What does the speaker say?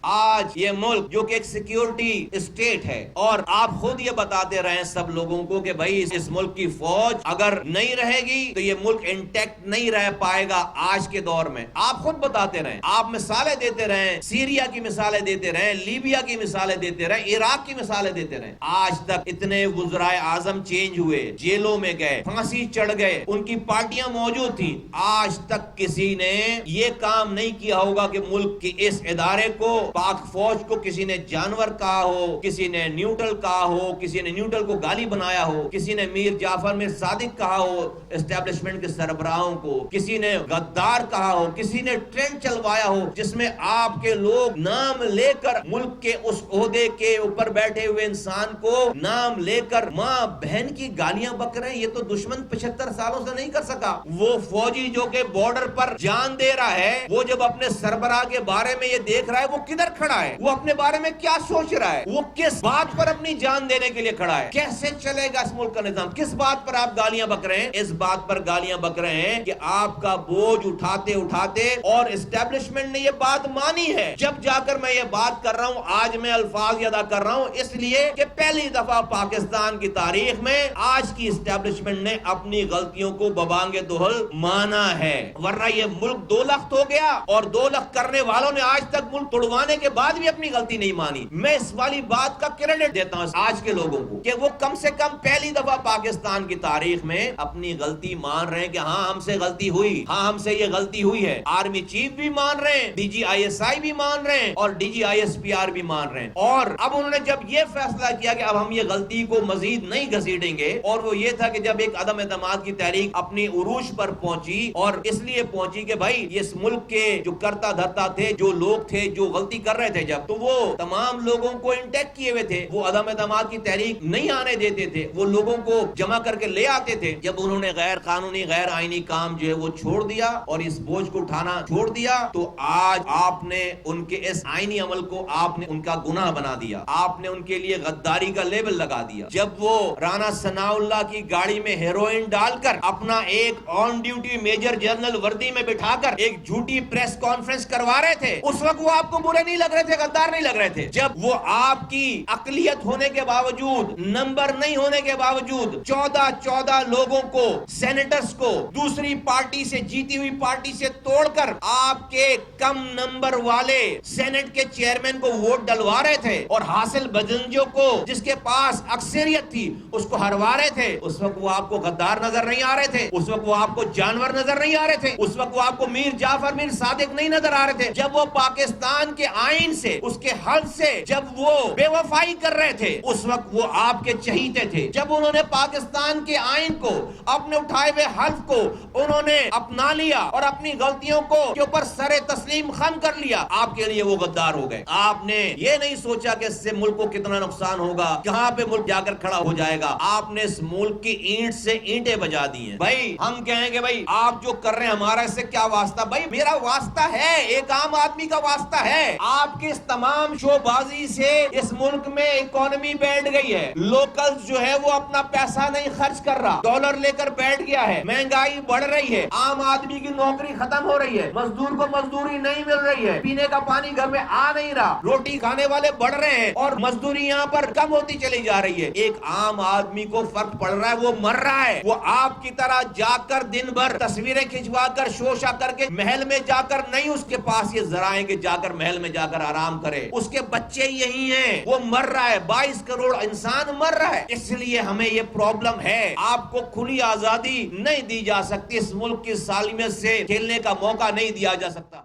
آج یہ ملک جو کہ ایک سیکیورٹی اسٹیٹ ہے، اور آپ خود یہ بتاتے رہے سب لوگوں کو کہ بھائی اس ملک کی فوج اگر نہیں رہے گی تو یہ ملک انٹیکٹ نہیں رہ پائے گا آج کے دور میں۔ آپ خود بتاتے رہے، آپ مثالیں دیتے رہے، سیریا کی مثالیں دیتے رہے، لیبیا کی مثالیں دیتے رہے، عراق کی مثالیں دیتے رہے۔ آج تک اتنے وزرائے اعظم چینج ہوئے، جیلوں میں گئے، پھانسی چڑھ گئے، ان کی پارٹیاں موجود تھیں، آج تک کسی نے یہ کام نہیں کیا ہوگا کہ ملک کے اس ادارے کو، پاک فوج کو، کسی نے جانور کہا ہو، کسی نے نیوٹرل کہا ہو، کسی نے نیوٹرل کو گالی بنایا ہو، کسی نے میر جعفر میر صادق کہا ہو اسٹیبلشمنٹ کے سربراہوں کو، کسی نے غدار کہا ہو، کسی نے ٹرینڈ چلوایا ہو جس میں آپ کے لوگ نام لے کر ملک کے اس عہدے کے اوپر بیٹھے ہوئے انسان کو نام لے کر ماں بہن کی گالیاں بک رہے ہیں۔ یہ تو دشمن 75 سالوں سے نہیں کر سکا۔ وہ فوجی جو کہ بارڈر پر جان دے رہا ہے، وہ جب اپنے سربراہ کے بارے میں یہ دیکھ رہا ہے، وہ کدھر کھڑا ہے؟ وہ اپنے بارے میں کیا سوچ رہا ہے؟ وہ کس بات پر اپنی جان دینے کے لیے کھڑا ہے؟ کیسے چلے گا اس ملک کا نظام؟ کس بات پر آپ گالیاں بک رہے ہیں؟ اس بات پر گالیاں بک رہے ہیں کہ آپ کا بوجھ اٹھاتے اٹھاتے، اور اسٹیبلشمنٹ نے یہ بات مانی ہے۔ جب جا کر میں یہ بات کر رہا ہوں، آج میں الفاظ ادا کر رہا ہوں اس لیے کہ پہلی دفعہ پاکستان کی تاریخ میں آج کی اسٹیبلشمنٹ نے اپنی غلطیوں کو ببانگ دہل مانا ہے، ورنہ یہ ملک 2 لخت ہو گیا، اور 2 لخت کرنے والوں نے آج تک ملک توڑوانے کے بعد بھی اپنی غلطی نہیں مانی۔ میں اس والی بات کا کریڈٹ دیتا ہوں آج کے لوگوں کو کہ وہ کم سے کم پہلی دفعہ پاکستان کی تاریخ میں اپنی غلطی مان رہے ہیں کہ ہاں ہم سے غلطی ہوئی، ہاں ہم سے یہ غلطی ہوئی ہے۔ آرمی چیف بھی مان رہے ہیں، D G I S I بھی مان رہے ہیں، اور D G I S P R بھی مان رہے ہیں۔ اور اب انہوں نے جب یہ فیصلہ کیا کہ اب ہم یہ غلطی کو مزید نہیں گھسیٹیں گے، اور وہ یہ تھا کہ جب ایک عدم اعتماد کی تحریک اپنی عروج پر پہنچی، اور اس لیے پہنچی کہ بھائی اس ملک کے جو کرتا دھرتا تھے، جو لوگ تھے جو غلطی کر رہے تھے، جب تو وہ تمام لوگوں کو انٹیکٹ کیے ہوئے تھے، وہ عدم اعتماد کی تحریک نہیں آنے دیتے تھے، وہ لوگوں کو جمع کر کے لے آتے تھے۔ جب انہوں نے غیر قانونی غیر آئینی کام جو ہے وہ چھوڑ دیا اور اس بوجھ کو اٹھانا چھوڑ دیا، تو آج آپ نے ان کے اس آئینی عمل کو آپ نے ان کا گناہ بنا دیا، آپ نے ان کے لیے غداری کا لیبل لگا دیا۔ جب وہ رانا ثناء اللہ کی گاڑی میں ہیروئن ڈال کر اپنا ایک آن ڈیوٹی میجر جنرل وردی میں بٹھا کر ایک جھوٹی پریس کانفرنس کروا رہے تھے، اس وقت وہ آپ کو برے نہیں لگ رہے تھے، غدار نہیں لگ رہے تھے۔ جب وہ آپ کی اقلیت ہونے کے باوجود، نمبر نہیں ہونے کے باوجود 14 لوگوں کو، سینیٹرز کو دوسری پارٹی سے، جیتی ہوئی پارٹی سے توڑ کر آپ کے کم نمبر والے سینٹ کے چیئرمین کو ووٹ ڈلوا رہے تھے، اور حاصل بدنجوں کو جس کے پاس اکثریت تھی اس کو ہروا رہے تھے، اس وقت وہ آپ کو غدار نظر نہیں آ رہے تھے، اس وقت وہ آپ کو جانور نظر نہیں آ رہے تھے، اس وقت وہ آپ کو میر جعفر میر صادق نہیں نظر آ رہے تھے۔ جب وہ پاکستان کے آئین سے، اس کے حلف سے جب وہ بے وفائی کر رہے تھے، اس وقت وہ آپ کے چہیتے تھے۔ جب انہوں نے پاکستان کے آئین کو، اپنے اٹھائے ہوئے حلف کو انہوں نے اپنا لیا اور اپنی غلطیوں کو کے اوپر سر تسلیم خم کر لیا، آپ کے لیے وہ غدار ہو گئے۔ آپ نے یہ نہیں سوچا کہ اس سے ملک کو کتنا نقصان ہوگا، کہاں پہ ملک جا کر کھڑا ہو جائے گا۔ آپ نے اس ملک کی اینٹ سے اینٹیں بجا دی ہیں۔ بھائی ہم کہیں گے بھائی آپ جو کر رہے ہیں ہمارا اس سے کیا واسطہ؟ بھائی میرا واسطہ ہے، ایک عام آدمی کا واسطہ ہے۔ آپ کے اس تمام شو بازی سے اس ملک میں اکانومی بیٹھ گئی ہے، لوکل جو ہے وہ اپنا پیسہ نہیں خرچ کر رہا، ڈالر لے کر بیٹھ گیا ہے، مہنگائی بڑھ رہی ہے، عام آدمی کی نوکری ختم ہو رہی ہے، مزدور کو مزدوری نہیں مل رہی ہے، پینے کا پانی گھر میں آ نہیں رہا، روٹی کھانے والے بڑھ رہے ہیں اور مزدوری یہاں پر کم ہوتی چلی جا رہی ہے۔ ایک عام آدمی کو فرق پڑ رہا ہے، وہ مر رہا ہے۔ وہ آپ کی طرح جا کر دن بھر تصویریں کھنچوا کر شوشا کر کے محل میں جا کر نہیں، اس کے پاس یہ ذرائع کہ جا کر محل میں جا کر آرام کرے، اس کے بچے یہی ہیں، وہ مر رہا ہے، 22 کروڑ انسان مر رہا ہے۔ اس لیے ہمیں یہ پرابلم ہے، آپ کو کھلی آزادی نہیں دی جا سکتی، اس ملک کی سالمیت سے کھیلنے کا موقع نہیں دیا جا سکتا۔